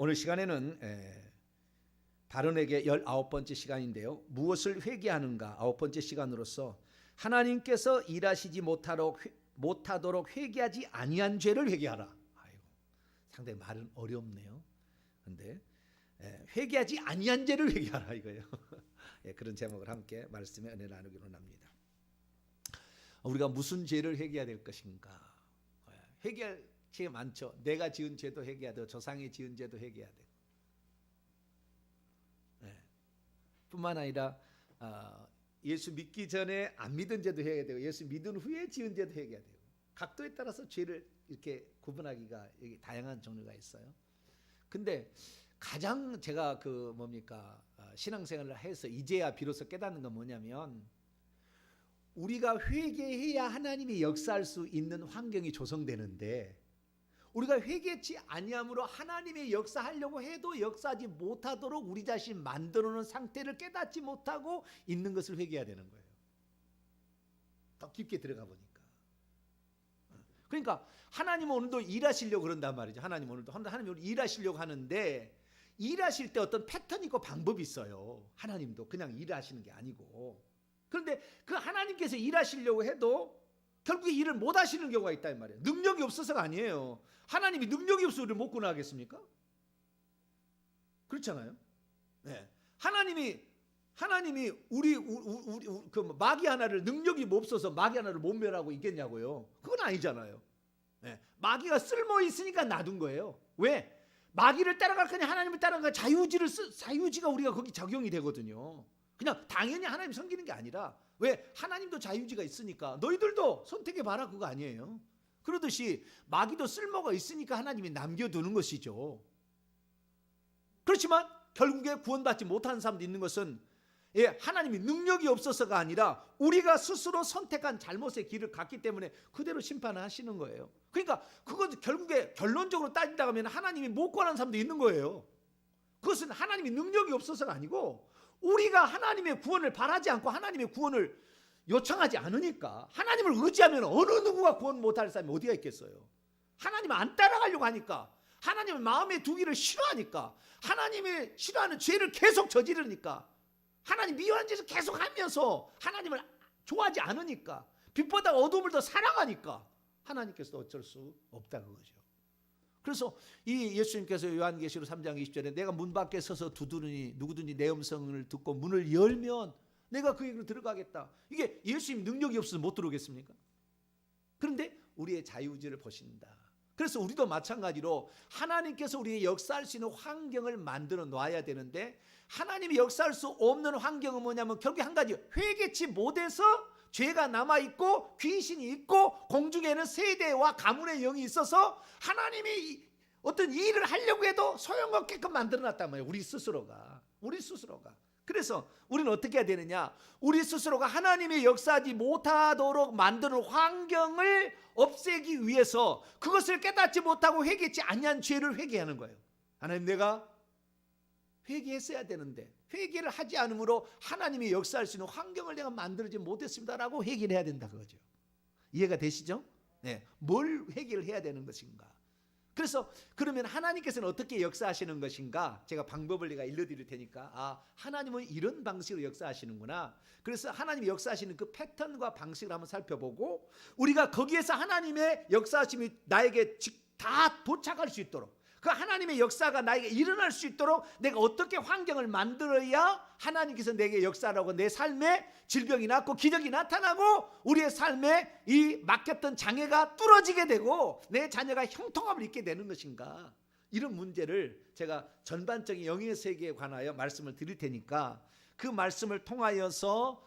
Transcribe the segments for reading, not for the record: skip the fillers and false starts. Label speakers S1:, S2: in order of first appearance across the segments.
S1: 오늘 시간에는 바른에게 19번째 시간인데요. 무엇을 회개하는가 9번째 시간으로서 하나님께서 일하시지 못하도록 회개하지 아니한 죄를 회개하라. 아이고, 상당히 말은 어렵네요. 근데 회개하지 아니한 죄를 회개하라 이거예요. 그런 제목을 함께 말씀의 은혜를 나누기로 합니다. 우리가 무슨 죄를 회개해야 될 것인가? 회개할 죄 많죠. 내가 지은 죄도 회개해야 되고 조상이 지은 죄도 회개해야 되고 뿐만 아니라 예수 믿기 전에 안 믿은 죄도 회개해야 되고 예수 믿은 후에 지은 죄도 회개해야 되고 각도에 따라서 죄를 이렇게 구분하기가 다양한 종류가 있어요. 근데 가장 제가 신앙생활을 해서 이제야 비로소 깨닫는 건 뭐냐면 우리가 회개해야 하나님이 역사할 수 있는 환경이 조성되는데 우리가 회개치 아니함으로 하나님의 역사하려고 해도 역사하지 못하도록 우리 자신 만들어 놓은 상태를 깨닫지 못하고 있는 것을 회개해야 되는 거예요. 더 깊게 들어가 보니까. 그러니까 하나님은 오늘도 일하시려고 그런단 말이죠. 하나님 오늘도 일하시려고 하는데 일하실 때 어떤 패턴이 있고 방법이 있어요. 하나님도 그냥 일하시는 게 아니고. 그런데 그 하나님께서 일하시려고 해도 결국에 일을 못 하시는 경우가 있다 이 말이에요. 능력이 없어서가 아니에요. 하나님이 능력이 없어서 우리를 못 구원하겠습니까? 그렇잖아요. 네. 하나님이 우리 그 마귀 하나를 능력이 없어서 마귀 하나를 못 멸하고 있겠냐고요. 그건 아니잖아요. 네. 마귀가 쓸모 있으니까 놔둔 거예요. 왜? 마귀를 따라갈 거냐 하나님을 따라갈 거냐 자유지가 우리가 거기 적용이 되거든요. 그냥 당연히 하나님 섬기는 게 아니라 왜? 하나님도 자유지가 있으니까 너희들도 선택해 봐라 그거 아니에요. 그러듯이 마귀도 쓸모가 있으니까 하나님이 남겨두는 것이죠. 그렇지만 결국에 구원받지 못하는 사람도 있는 것은 하나님이 능력이 없어서가 아니라 우리가 스스로 선택한 잘못의 길을 갔기 때문에 그대로 심판을 하시는 거예요. 그러니까 그것 결국에 결론적으로 따진다고 하면 하나님이 못 구원하는 사람도 있는 거예요. 그것은 하나님이 능력이 없어서가 아니고 우리가 하나님의 구원을 바라지 않고 하나님의 구원을 요청하지 않으니까 하나님을 의지하면 어느 누구가 구원 못할 사람이 어디가 있겠어요. 하나님을 안 따라가려고 하니까 하나님을 마음에 두기를 싫어하니까 하나님이 싫어하는 죄를 계속 저지르니까 하나님 미워하는 짓을 계속 하면서 하나님을 좋아하지 않으니까 빛보다 어둠을 더 사랑하니까 하나님께서도 어쩔 수 없다 그거죠. 그래서 이 예수님께서 요한계시록 3장 20절에 내가 문 밖에 서서 두드리니 누구든지 내 음성을 듣고 문을 열면 내가 그에게로 들어가겠다. 이게 예수님 능력이 없어서 못 들어오겠습니까? 그런데 우리의 자유의지를 보신다. 그래서 우리도 마찬가지로 하나님께서 우리의 역사할 수 있는 환경을 만들어 놔야 되는데 하나님이 역사할 수 없는 환경은 뭐냐면 결국 한 가지 회개치 못해서 죄가 남아있고 귀신이 있고 공중에는 세대와 가문의 영이 있어서 하나님이 어떤 일을 하려고 해도 소용없게끔 만들어놨단 말이에요. 우리 스스로가. 그래서 우리는 어떻게 해야 되느냐? 우리 스스로가 하나님의 역사하지 못하도록 만드는 환경을 없애기 위해서 그것을 깨닫지 못하고 회개치 아니한 죄를 회개하는 거예요. 하나님 내가 회개했어야 되는데 회개를 하지 않으므로 하나님이 역사할 수 있는 환경을 내가 만들지 못했습니다라고 회개를 해야 된다 그거죠. 이해가 되시죠? 네. 뭘 회개를 해야 되는 것인가? 그래서 그러면 하나님께서는 어떻게 역사하시는 것인가? 제가 방법을 내가 일러드릴 테니까 하나님은 이런 방식으로 역사하시는구나. 그래서 하나님이 역사하시는 그 패턴과 방식을 한번 살펴보고 우리가 거기에서 하나님의 역사하심이 나에게 다 도착할 수 있도록 그 하나님의 역사가 나에게 일어날 수 있도록 내가 어떻게 환경을 만들어야 하나님께서 내게 역사하고 내 삶에 질병이 낫고 기적이 나타나고 우리의 삶에 이 막혔던 장애가 뚫어지게 되고 내 자녀가 형통함을 입게 되는 것인가? 이런 문제를 제가 전반적인 영의 세계에 관하여 말씀을 드릴 테니까 그 말씀을 통하여서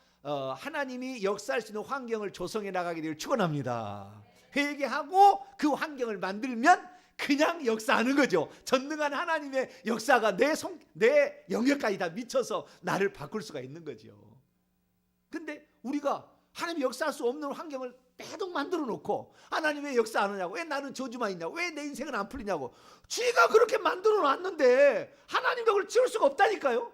S1: 하나님이 역사할 수 있는 환경을 조성해 나가게 되길 축원합니다. 회개하고 그 환경을 만들면 그냥 역사하는 거죠. 전능한 하나님의 역사가 내 영역까지 다 미쳐서 나를 바꿀 수가 있는 거죠. 근데 우리가 하나님이 역사할 수 없는 환경을 계속 만들어 놓고 하나님 왜 역사 안 하냐고, 왜 나는 저주만 있냐고, 왜 내 인생은 안 풀리냐고. 지가 그렇게 만들어 놨는데 하나님도 그걸 치울 수가 없다니까요.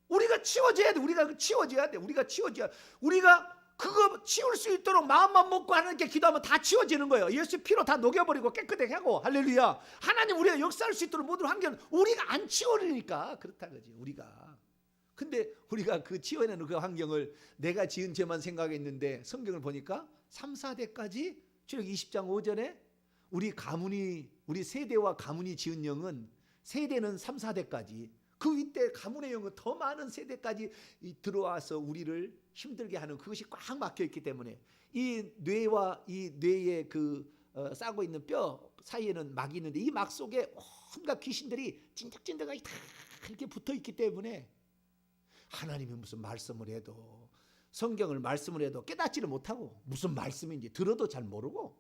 S1: 우리가 치워져야 돼. 우리가 치워져야. 우리가 그거 치울 수 있도록 마음만 먹고 하나님께 기도하면 다 치워지는 거예요. 예수 피로 다 녹여버리고 깨끗하게 하고, 할렐루야. 하나님 우리가 역사할 수 있도록 모든 환경 우리가 안 치워내니까 그렇다 거지. 우리가. 근데 우리가 그 치워내는 그 환경을 내가 지은 죄만 생각했는데 성경을 보니까 3, 4대까지 출애굽기 20장 5절에 우리 세대와 가문이 지은 영은 세대는 3, 4대까지 그 윗대 가문의 영은 더 많은 세대까지 들어와서 우리를 힘들게 하는 그것이 꽉 막혀 있기 때문에 이 뇌와 이 뇌의 싸고 있는 뼈 사이에는 막이 있는데 이 막 속에 온갖 귀신들이 찐득찐득하게 다 이렇게 붙어 있기 때문에 하나님이 무슨 말씀을 해도 성경을 말씀을 해도 깨닫지를 못하고 무슨 말씀인지 들어도 잘 모르고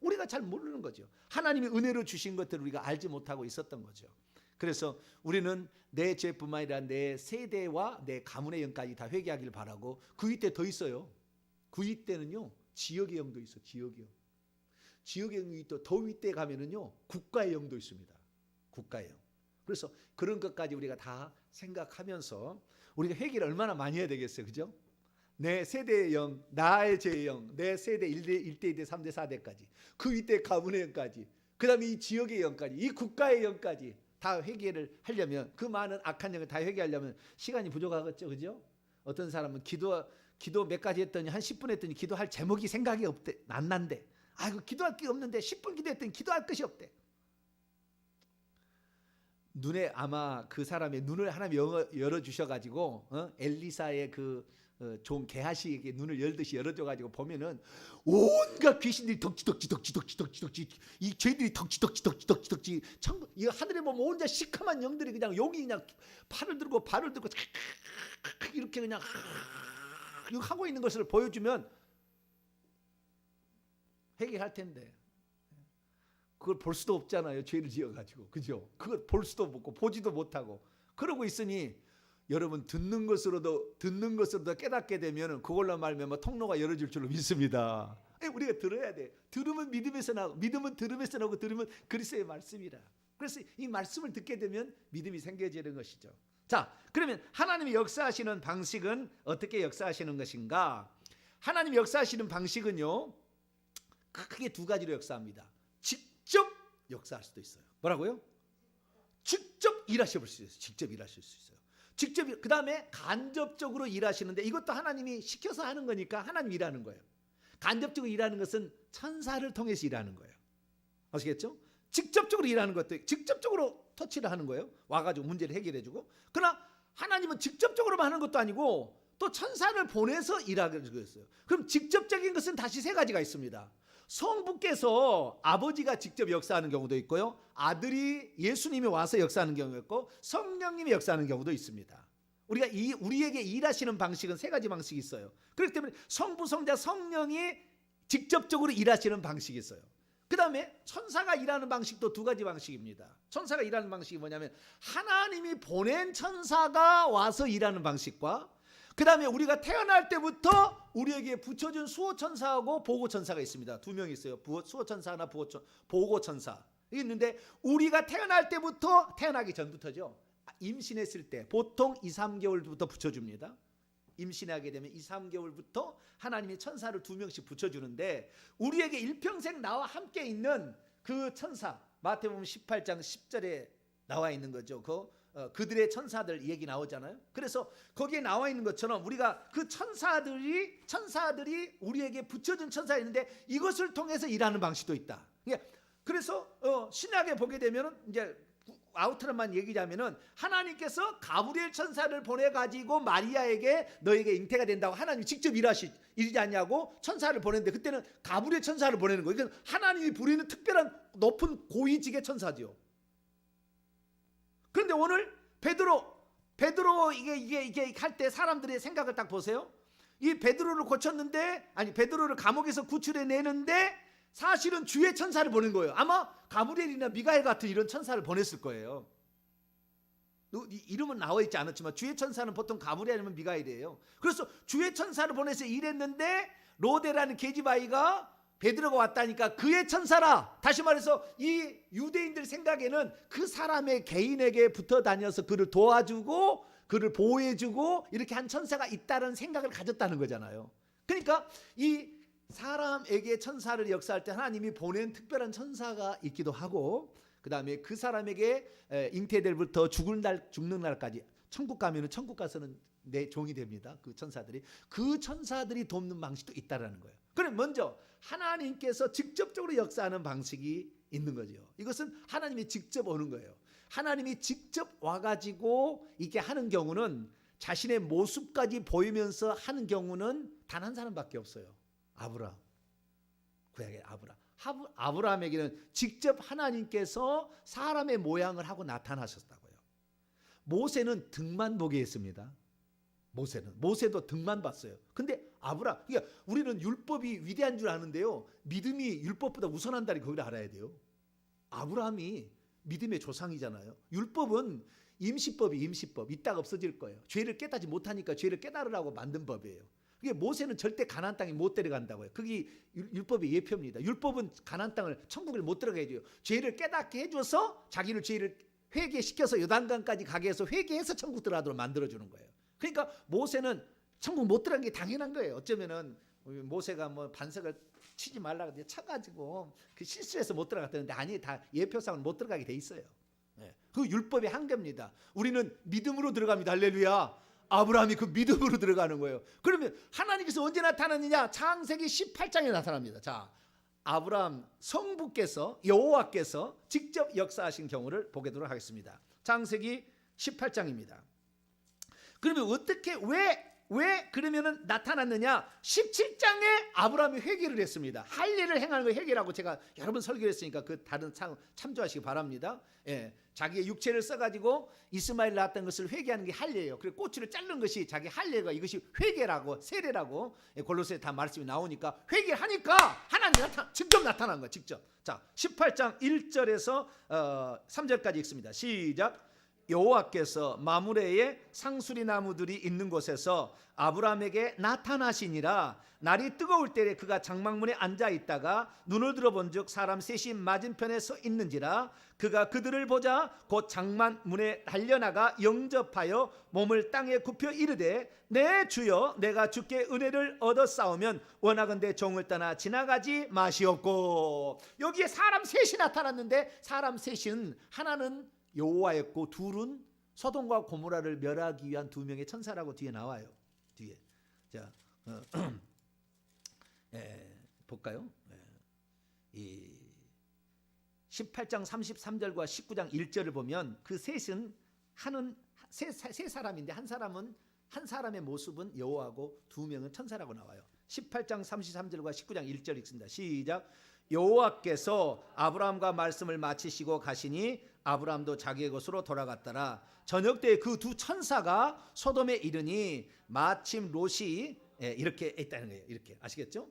S1: 우리가 잘 모르는 거죠. 하나님이 은혜로 주신 것들을 우리가 알지 못하고 있었던 거죠. 그래서 우리는 내 죄뿐만 아니라 내 세대와 내 가문의 영까지 다 회개하기를 바라고 그 윗대 더 있어요. 그 윗대는요 지역의 영도 있어. 지역의 영. 지역의 영이 또 더 윗대 가면은요 국가의 영도 있습니다. 국가의 영. 그래서 그런 것까지 우리가 다 생각하면서 우리가 회개를 얼마나 많이 해야 되겠어요. 그죠? 내 세대의 영, 나의 죄의 영, 내 세대 1대, 2대, 3대, 4대까지 그 윗대 가문의 영까지 그 다음에 이 지역의 영까지 이 국가의 영까지 다 회개를 하려면 그 많은 악한 영을 다 회개하려면 시간이 부족하겠죠. 그죠? 어떤 사람은 기도 몇 가지 했더니 한 10분 했더니 기도할 제목이 생각이 없대. 안 난대. 아이고 기도할 게 없는데 10분 기도했더니 기도할 것이 없대. 눈에 아마 그 사람의 눈을 하나님 열어주셔가지고 엘리사의 종 게하시에게 눈을 열듯이 열어줘가지고 보면은 온갖 귀신들이 덕지덕지 이 죄들이 덕지덕지 이 하늘에 보면 온갖 시커먼 영들이 그냥 여기 그냥 팔을 들고 발을 들고 이렇게 그냥 이거 하고 있는 것을 보여주면 회개할 텐데 그걸 볼 수도 없잖아요. 죄를 지어가지고. 그죠? 그걸 볼 수도 없고 보지도 못하고 그러고 있으니 여러분 듣는 것으로도 깨닫게 되면 그걸로 말미암아 통로가 열어질 줄로 믿습니다. 우리가 들어야 돼. 들으면 믿음에서 나고 믿음은 들음에서 나고 들으면 그리스도의 말씀이라. 그래서 이 말씀을 듣게 되면 믿음이 생겨지는 것이죠. 자, 그러면 하나님이 역사하시는 방식은 어떻게 역사하시는 것인가? 하나님이 역사하시는 방식은요 크게 두 가지로 역사합니다. 직접 역사할 수도 있어요. 뭐라고요? 직접 일하실 수 있어요. 직접 일하실 수 있어요. 직접 그 다음에 간접적으로 일하시는데 이것도 하나님이 시켜서 하는 거니까 하나님 일하는 거예요. 간접적으로 일하는 것은 천사를 통해서 일하는 거예요. 아시겠죠? 직접적으로 일하는 것도 직접적으로 터치를 하는 거예요. 와가지고 문제를 해결해주고. 그러나 하나님은 직접적으로만 하는 것도 아니고 또 천사를 보내서 일하게 되었어요. 그럼 직접적인 것은 다시 세 가지가 있습니다. 성부께서 아버지가 직접 역사하는 경우도 있고요. 아들이 예수님이 와서 역사하는 경우도 있고 성령님이 역사하는 경우도 있습니다. 우리에게 일하시는 방식은 세 가지 방식이 있어요. 그렇기 때문에 성부, 성자, 성령이 직접적으로 일하시는 방식이 있어요. 그 다음에 천사가 일하는 방식도 두 가지 방식입니다. 천사가 일하는 방식이 뭐냐면 하나님이 보낸 천사가 와서 일하는 방식과 그 다음에 우리가 태어날 때부터 우리에게 붙여준 수호천사하고 보호천사가 있습니다. 두 명이 있어요. 수호천사 하나 보호천사 있는데 우리가 태어날 때부터 태어나기 전부터죠. 임신했을 때 보통 2, 3개월부터 붙여줍니다. 임신하게 되면 2, 3개월부터 하나님이 천사를 두 명씩 붙여주는데 우리에게 일평생 나와 함께 있는 그 천사 마태복음 18장 10절에 나와 있는 거죠. 그들의 천사들 얘기 나오잖아요. 그래서 거기에 나와 있는 것처럼 우리가 그 천사들이 우리에게 붙여준 천사가 있는데 이것을 통해서 일하는 방식도 있다. 그래서 신약에 보게 되면 이제 아우트로만 얘기하면은 하나님께서 가브리엘 천사를 보내가지고 마리아에게 너에게 잉태가 된다고 하나님이 직접 일하지 않냐고 천사를 보냈는데 그때는 가브리엘 천사를 보내는 거예요. 그러니까 하나님이 부리는 특별한 높은 고위직의 천사죠. 그런데 오늘 베드로 이게 할 때 사람들의 생각을 딱 보세요. 이 베드로를 베드로를 감옥에서 구출해 내는데 사실은 주의 천사를 보낸 거예요. 아마 가브리엘이나 미가엘 같은 이런 천사를 보냈을 거예요. 이름은 나와 있지 않았지만 주의 천사는 보통 가브리엘 아니면 미가엘이에요. 그래서 주의 천사를 보내서 일했는데 로데라는 계집아이가 베드로가 왔다니까 그의 천사라. 다시 말해서 이 유대인들 생각에는 그 사람의 개인에게 붙어 다녀서 그를 도와주고 그를 보호해주고 이렇게 한 천사가 있다는 생각을 가졌다는 거잖아요. 그러니까 이 사람에게 천사를 역사할 때 하나님이 보낸 특별한 천사가 있기도 하고, 그 다음에 그 사람에게 잉태될부터 죽는 날까지, 천국 가면은 천국 가서는 내 종이 됩니다. 그 천사들이 돕는 방식도 있다라는 거예요. 그럼 먼저 하나님께서 직접적으로 역사하는 방식이 있는 거죠. 이것은 하나님이 직접 오는 거예요. 하나님이 직접 와가지고 이게 하는 경우는, 자신의 모습까지 보이면서 하는 경우는 단 한 사람밖에 없어요. 아브라함. 구약의 아브라함에게는 직접 하나님께서 사람의 모양을 하고 나타나셨다고요. 모세는 등만 보게 했습니다. 모세도 등만 봤어요. 근데 아브라함, 그러니까 우리는 율법이 위대한 줄 아는데요, 믿음이 율법보다 우선한다는 걸 알아야 돼요. 아브라함이 믿음의 조상이잖아요. 율법은 임시법, 이따가 없어질 거예요. 죄를 깨닫지 못하니까 죄를 깨달으라고 만든 법이에요. 그게 모세는 절대 가나안 땅에 못 데려간다고요. 그게 율법의 예표입니다. 율법은 가나안 땅을, 천국을 못 들어가게 해줘요. 죄를 깨닫게 해줘서 자기를 죄를 회개시켜서 요단강까지 가게 해서 회개해서 천국 들어가도록 만들어주는 거예요. 그러니까 모세는 천국 못 들어간 게 당연한 거예요. 어쩌면은 모세가 뭐 반석을 치지 말라고 쳐가지고 그 실수해서 못 들어갔다는데, 아니, 다 예표상은 못 들어가게 돼 있어요. 그 율법의 한계입니다. 우리는 믿음으로 들어갑니다. 할렐루야. 아브라함이 그 믿음으로 들어가는 거예요. 그러면 하나님께서 언제 나타났느냐? 창세기 18장에 나타납니다. 자, 아브라함 성부께서, 여호와께서 직접 역사하신 경우를 보도록 하겠습니다. 창세기 18장입니다. 그러면 어떻게, 왜 그러면은 나타났느냐? 17장에 아브라함이 회개를 했습니다. 할례를 행하는 거 회개라고 제가 여러 번 설교를 했으니까 그 다른 참조하시기 바랍니다. 자기의 육체를 써가지고 이스마엘 낳았던 것을 회개하는 게 할례예요. 그리고 꼬치를 자른 것이 자기 할례가, 이것이 회개라고, 세례라고 골로새에 다 말씀이 나오니까, 회개하니까 하나님이 직접 나타난 거예요. 직접. 자, 18장 1절에서 3절까지 읽습니다. 시작. 여호와께서 마므레의 상수리 나무들이 있는 곳에서 아브라함에게 나타나시니라. 날이 뜨거울 때에 그가 장막문에 앉아 있다가 눈을 들어본즉 사람 셋이 맞은편에 서 있는지라. 그가 그들을 보자 곧 장막문에 달려나가 영접하여 몸을 땅에 굽혀 이르되, 내 주여, 내가 주께 은혜를 얻어 싸우면 원하건대 종을 떠나 지나가지 마시옵고. 여기에 사람 셋이 나타났는데, 사람 셋은 하나는 여호와였고 둘은 소돔과 고모라를 멸하기 위한 두 명의 천사라고 뒤에 나와요. 뒤에. 자, 볼까요? 이 18장 33절과 19장 1절을 보면 그 셋은 세 사람인데, 한 사람의 모습은 여호와고 두 명은 천사라고 나와요. 18장 33절과 19장 1절 읽습니다. 시작. 여호와께서 아브라함과 말씀을 마치시고 가시니 아브라함도 자기의 곳으로 돌아갔더라. 저녁 때 그 두 천사가 소돔에 이르니 마침 롯이 이렇게 있다는 거예요. 이렇게 아시겠죠?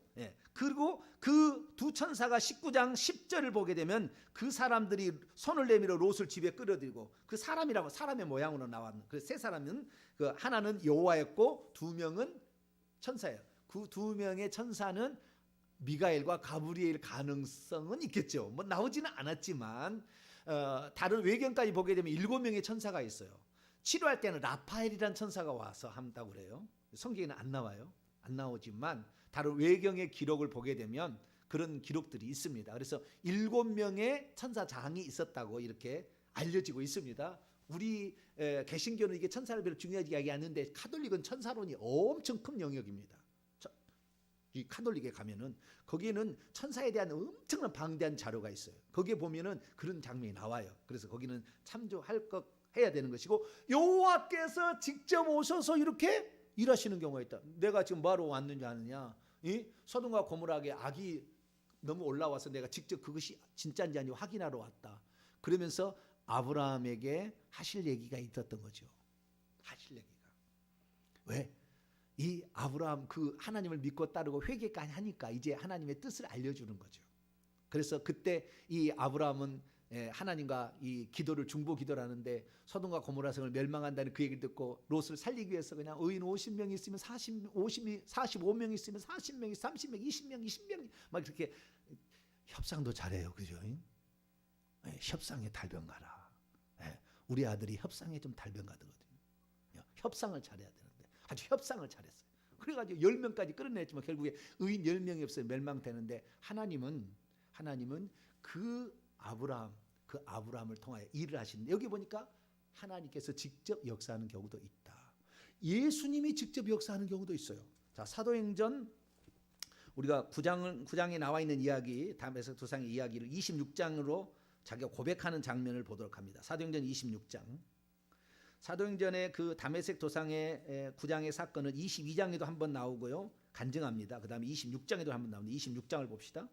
S1: 그리고 그 두 천사가 19장 10절을 보게 되면 그 사람들이 손을 내밀어 롯을 집에 끌어들이고, 그 사람이라고 사람의 모양으로 나왔는 그 세 사람은, 그 하나는 여호와였고 두 명은 천사예요. 그 두 명의 천사는 미가엘과 가브리엘 가능성은 있겠죠. 뭐 나오지는 않았지만 다른 외경까지 보게 되면 7명의 천사가 있어요. 치료할 때는 라파엘이라는 천사가 와서 한다고 그래요. 성경에는 안 나와요. 안 나오지만 다른 외경의 기록을 보게 되면 그런 기록들이 있습니다. 그래서 7명의 천사장이 있었다고 이렇게 알려지고 있습니다. 우리 개신교는 이게 천사를 별로 중요하게 이야기 않는데, 카톨릭은 천사론이 엄청 큰 영역입니다. 이 카톨릭에 가면은 거기에는 천사에 대한 엄청난 방대한 자료가 있어요. 거기에 보면은 그런 장면이 나와요. 그래서 거기는 참조할 것 해야 되는 것이고, 여호와께서 직접 오셔서 이렇게 일하시는 경우가 있다. 내가 지금 뭐하러 왔는지 아느냐? 소돔과 고모라에 악이 너무 올라와서 내가 직접 그것이 진짜인지 아닌지 확인하러 왔다. 그러면서 아브라함에게 하실 얘기가 있었던 거죠. 하실 얘기가. 왜? 이 아브라함 그 하나님을 믿고 따르고 회개까지 하니까 이제 하나님의 뜻을 알려주는 거죠. 그래서 그때 이 아브라함은 하나님과 이 기도를 중보 기도를 하는데, 소돔과 고모라 성을 멸망한다는 그 얘기를 듣고 롯을 살리기 위해서 그냥 의인 50명이 있으면 45명이 있으면 40명이, 30명, 20명 막 이렇게 협상도 잘해요. 그죠? 협상에 달변가라. 우리 아들이 협상에 좀 달변가거든요. 협상을 잘해야 되는데 아주 협상을 잘했어요. 그래가지고 10명까지 끌어냈지만 결국에 의인 10명이 없어요. 멸망되는데 하나님은 그 아브라함을 통하여 일을 하시는데 여기 보니까 하나님께서 직접 역사하는 경우도 있다. 예수님이 직접 역사하는 경우도 있어요. 자, 사도행전 우리가 9장에 나와 있는 이야기, 다메섹 도상의 이야기를 26장으로 자기가 고백하는 장면을 보도록 합니다. 사도행전 26장. 사도행전의 그 다메섹 도상의 9장의 사건은 22장에도 한번 나오고요. 간증합니다. 그다음에 26장에도 한번 나오는데 26장을 봅시다.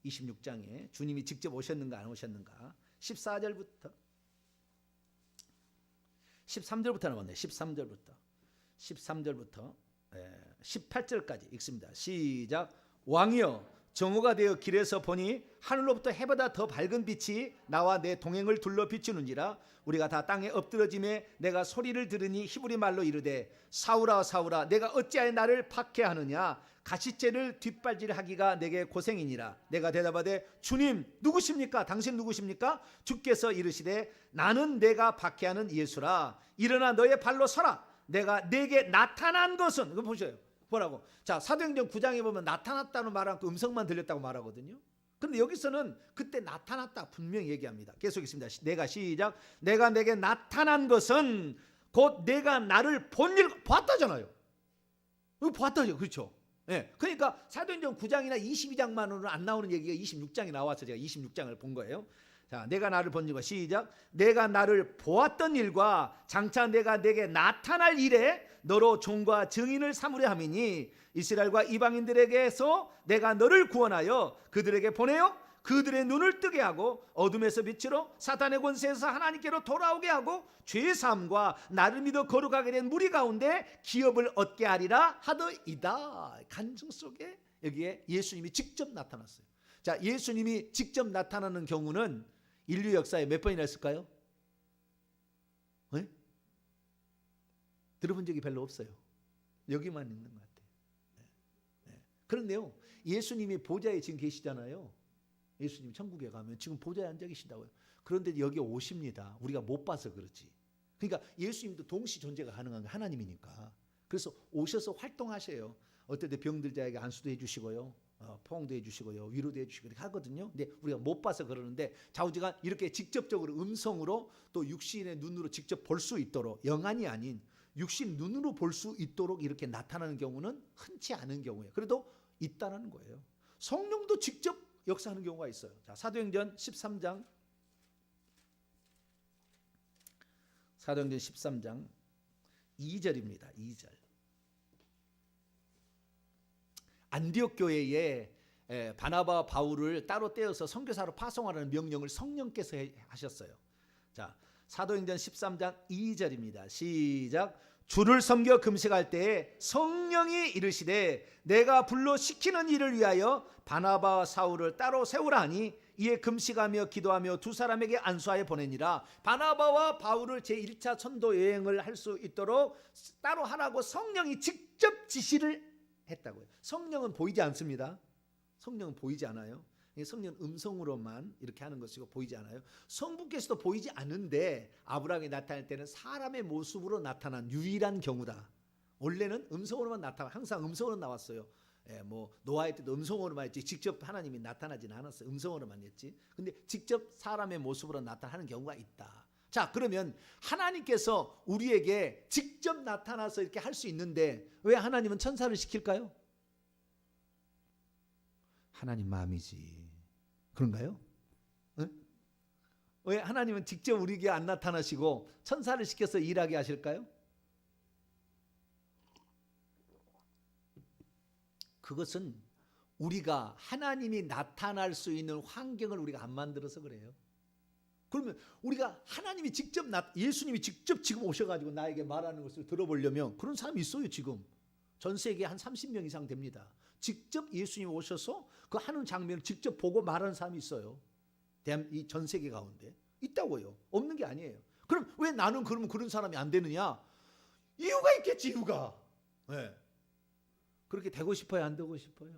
S1: 26장에 주님이 직접 오셨는가 안 오셨는가. 14절부터 13절부터 나왔네요. 13절부터 18절까지 읽습니다. 시작. 왕이여 정오가 되어 길에서 보니 하늘로부터 해보다 더 밝은 빛이 나와 내 동행을 둘러 비추는지라. 우리가 다 땅에 엎드러짐에 내가 소리를 들으니 히브리 말로 이르되 사울아 사울아 내가 어찌하여 나를 박해하느냐. 가시째를 뒷발질하기가 내게 고생이니라. 내가 대답하되 주님 누구십니까? 당신 누구십니까? 주께서 이르시되 나는 내가 박해하는 예수라. 일어나 너의 발로 서라. 내가 내게 나타난 것은, 이거 보셔요. 뭐라고? 자, 사도행전 9장에 보면 나타났다는 말은 그 음성만 들렸다고 말하거든요. 그런데 여기서는 그때 나타났다 분명히 얘기합니다. 계속 있습니다. 내가 시작. 내가 내게 나타난 것은 곧 내가 나를 본 일 봤다잖아요. 이거 봤다죠, 그렇죠? 예. 그러니까 사도행전 9장이나 22장만으로는 안 나오는 얘기가 26장에 나와서 제가 26장을 본 거예요. 자, 내가 나를 본 일과 시작. 내가 나를 보았던 일과 장차 내가 내게 나타날 일에 너로 종과 증인을 삼으려 함이니 이스라엘과 이방인들에게서 내가 너를 구원하여 그들에게 보내어 그들의 눈을 뜨게 하고 어둠에서 빛으로 사탄의 권세에서 하나님께로 돌아오게 하고 죄 사함과 나를 믿어 거룩하게 된 무리 가운데 기업을 얻게 하리라 하더이다. 간증 속에 여기에 예수님이 직접 나타났어요. 자, 예수님이 직접 나타나는 경우는 인류 역사에 몇 번이나 있을까요? 네? 들어본 적이 별로 없어요. 여기만 있는 것 같아요. 네. 그런데요, 예수님이 보좌에 지금 계시잖아요. 예수님 천국에 가면 지금 보좌에 앉아 계신다고요. 그런데 여기 오십니다. 우리가 못 봐서 그렇지. 그러니까 예수님도 동시 존재가 가능한 게 하나님이니까. 그래서 오셔서 활동하셔요. 어떨 때 병들 자에게 안수도 해주시고요. 포옹도 해주시고요. 위로도 해주시고 이렇게 하거든요. 근데 우리가 못 봐서 그러는데 좌우지간 이렇게 직접적으로 음성으로 또 육신의 눈으로 직접 볼 수 있도록, 영안이 아닌 육신 눈으로 볼 수 있도록 이렇게 나타나는 경우는 흔치 않은 경우예요. 그래도 있다는 거예요. 성령도 직접 역사하는 경우가 있어요. 자, 사도행전 13장. 사도행전 13장 2절입니다. 2절. 안디옥 교회에 바나바와 바울을 따로 떼어서 선교사로 파송하라는 명령을 성령께서 하셨어요. 자, 사도행전 13장 2절입니다. 시작. 주를 섬겨 금식할 때에 성령이 이르시되 내가 불러 시키는 일을 위하여 바나바와 사울을 따로 세우라 하니 이에 금식하며 기도하며 두 사람에게 안수하여 보내니라. 바나바와 바울을 제1차 선도 여행을 할 수 있도록 따로 하라고 성령이 직접 지시를 했다고요. 성령은 보이지 않습니다. 성령은 보이지 않아요. 성령은 음성으로만 이렇게 하는 것이고 보이지 않아요. 성부께서도 보이지 않는데 아브라함이 나타날 때는 사람의 모습으로 나타난 유일한 경우다. 원래는 음성으로만 나타나, 항상 음성으로 나왔어요. 노아의 때도 음성으로만 했지 직접 하나님이 나타나지는 않았어요. 음성으로만 했지. 근데 직접 사람의 모습으로 나타나는 경우가 있다. 자, 그러면 하나님께서 우리에게 직접 나타나서 이렇게 할 수 있는데 왜 하나님은 천사를 시킬까요? 하나님 마음이지. 그런가요? 네? 왜 하나님은 직접 우리에게 안 나타나시고 천사를 시켜서 일하게 하실까요? 그것은 우리가 하나님이 나타날 수 있는 환경을 우리가 안 만들어서 그래요. 그러면 우리가 하나님이 직접 예수님이 직접 지금 오셔가지고 나에게 말하는 것을 들어보려면 그런 사람이 있어요. 지금 전 세계에 한 30명 이상 됩니다. 직접 예수님이 오셔서 그 하는 장면을 직접 보고 말하는 사람이 있어요. 이 전 세계 가운데 있다고요. 없는 게 아니에요. 그럼 왜 나는 그러면 그런 사람이 안 되느냐? 이유가 있겠지. 이유가. 네. 그렇게 되고 싶어요? 안 되고 싶어요?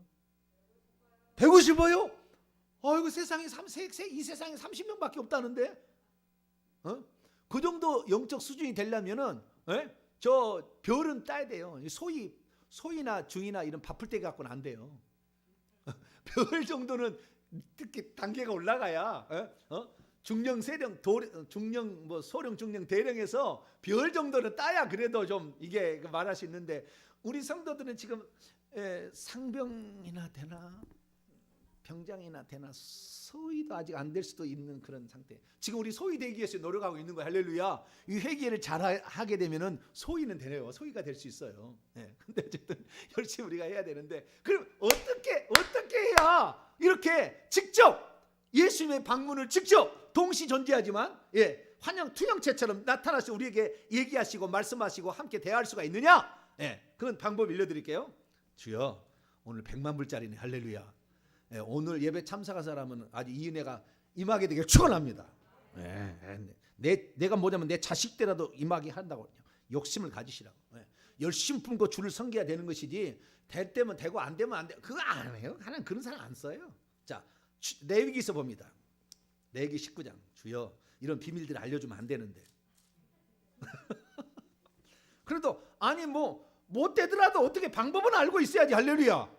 S1: 되고 싶어요? 아이고 세상에 이 세상에 30명밖에 없다는데, 그 정도 영적 수준이 되려면은, 저 별은 따야 돼요. 소위 소이나 중이나 이런 바풀떼기 갖고는 안 돼요. 별 정도는 특히 단계가 올라가야 중령, 세령, 중령, 뭐 소령, 중령, 대령에서 별 정도는 따야 그래도 좀 이게 말할 수 있는데, 우리 성도들은 지금 상병이나 되나 병장이나 되나 소위도 아직 안 될 수도 있는 그런 상태. 지금 우리 소위 되기 위해서 노력하고 있는 거예요. 할렐루야. 이 회개를 잘 하게 되면은 소위는 되네요. 소위가 될 수 있어요. 근데 어쨌든 열심히 우리가 해야 되는데, 그럼 어떻게 해야 이렇게 직접 예수님의 방문을 직접 동시 존재하지만 환영 투영체처럼 나타나서 우리에게 얘기하시고 말씀하시고 함께 대화할 수가 있느냐? 그건 방법 알려드릴게요. 주여, 오늘 100만 불짜리네. 할렐루야. 오늘 예배 참석한 사람은 아주 이 은혜가 임하게 되길 축원합니다. 내가 뭐냐면 내 자식들라도 임하게 한다고 욕심을 가지시라고. 열심히 품고 주를 섬겨야 되는 것이지, 될 때면 되고 안 되면 안 돼. 그거 안 해요. 하나님 그런 사람 안 써요. 자, 레위기서 봅니다. 레위기 19장. 주여, 이런 비밀들을 알려주면 안 되는데. 그래도 아니 뭐 못 되더라도 어떻게 방법은 알고 있어야지. 할렐루야.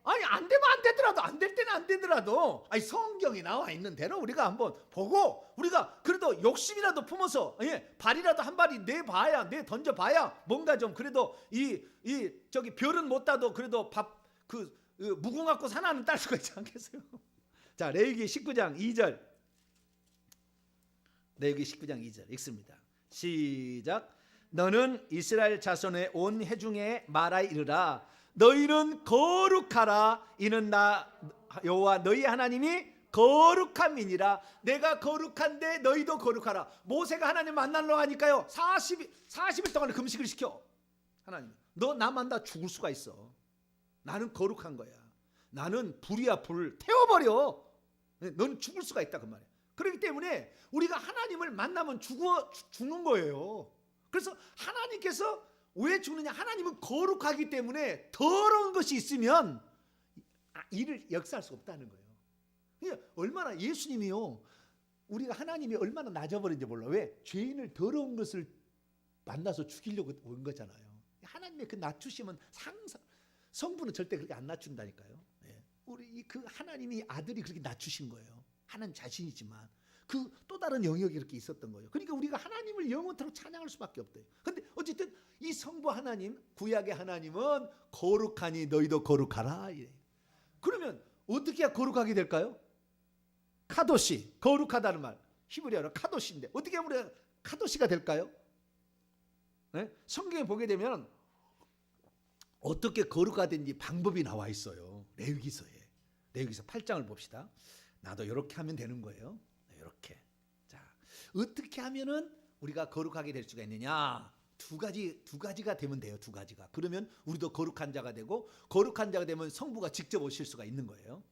S1: 아니 안 되면 안 되더라도, 안 될 때는 안 되더라도, 아니 성경에 나와 있는 대로 우리가 한번 보고, 우리가 그래도 욕심이라도 품어서 발이라도 한 발이 내봐야, 던져봐야 뭔가 좀 그래도 이 저기 별은 못 따도 그래도 무궁화꽃 하나는 딸 수가 있지 않겠어요? 자, 레위기 19장 2절. 레위기 19장 2절 읽습니다. 시작. 너는 이스라엘 자손의 온 회중에 말하 이르라. 너희는 거룩하라. 이는 나 여호와 너희 하나님이 거룩함이니라. 내가 거룩한데 너희도 거룩하라. 모세가 하나님 만나러 가니까요 40일 동안 금식을 시켜. 하나님, 너 나 만나 죽을 수가 있어. 나는 거룩한 거야. 나는 불이야, 불 태워버려. 넌 죽을 수가 있다 그 말이야. 그렇기 때문에 우리가 하나님을 만나면 죽는 거예요. 그래서 하나님께서 왜 죽느냐? 하나님은 거룩하기 때문에 더러운 것이 있으면 이를 역사할 수 없다는 거예요. 그러니까 얼마나 예수님이요, 우리가 하나님이 얼마나 낮아버린지 몰라. 왜? 죄인을 더러운 것을 만나서 죽이려고 온 거잖아요. 하나님의 그 낮추심은 성부는 절대 그렇게 안 낮춘다니까요. 우리 그 하나님이 아들이 그렇게 낮추신 거예요. 하나님 자신이지만 그 또 다른 영역이 그렇게 있었던 거예요. 그러니까 우리가 하나님을 영원토록 찬양할 수밖에 없대요. 근데 어쨌든 이 성부 하나님, 구약의 하나님은 거룩하니 너희도 거룩하라. 그러면 어떻게 해야 거룩하게 될까요? 카도시, 거룩하다는 말 히브리어로 카도시인데 어떻게 하면 우리가 카도시가 될까요? 성경에 보게 되면 어떻게 거룩하든지 방법이 나와 있어요. 레위기서에. 레위기서 8장을 봅시다. 나도 이렇게 하면 되는 거예요. 이렇게. 자, 어떻게 하면은 우리가 거룩하게 될 수가 있느냐? 두 가지가 되면 돼요. 두 가지가. 그러면 우리도 거룩한 자가 되고, 거룩한 자가 되면 성부가 직접 오실 수가 있는 거예요.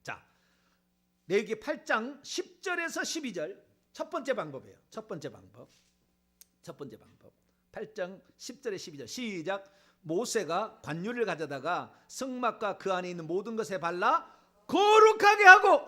S1: 자, 레위기 8장 10절에서 12절 첫 번째 방법이에요. 첫 번째 방법. 8장 10절에 12절 시작. 모세가 관유를 가져다가 성막과 그 안에 있는 모든 것에 발라 거룩하게 하고,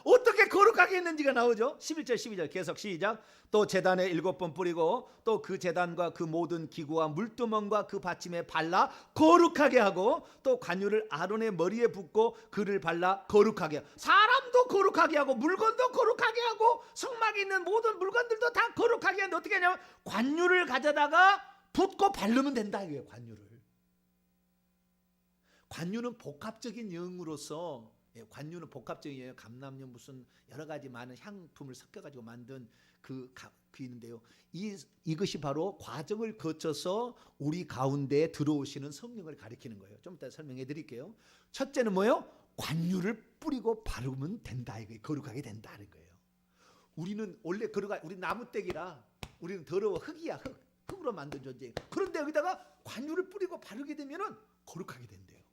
S1: 어떻게 거룩하게 했는지가 나오죠. 11절 12절 계속 시작. 또 제단에 7번 뿌리고 또 그 제단과 그 모든 기구와 물두멍과 그 받침에 발라 거룩하게 하고, 또 관유를 아론의 머리에 붓고 그를 발라 거룩하게 하고. 사람도 거룩하게 하고 물건도 거룩하게 하고 성막에 있는 모든 물건들도 다 거룩하게 하는데 어떻게 하냐면 관유를 가져다가 붓고 바르면 된다 이거예요. 관유는 복합적인 영으로서, 관유는 복합적인 영, 감람유 무슨 여러 가지 많은 향품을 섞어가지고 만든 그 있는데요. 이것이 바로 과정을 거쳐서 우리 가운데 들어오시는 성령을 가리키는 거예요. 좀 이따 설명해 드릴게요. 첫째는 뭐예요? 관유를 뿌리고 바르면 된다 이거예요. 거룩하게 된다는 거예요. 우리는 원래 우리 나무떼기라 우리는 더러워 흙이야. 흙으로 만든 존재예요. 그런데 여기다가 관유를 뿌리고 바르게 되면은 거룩하게 된대요.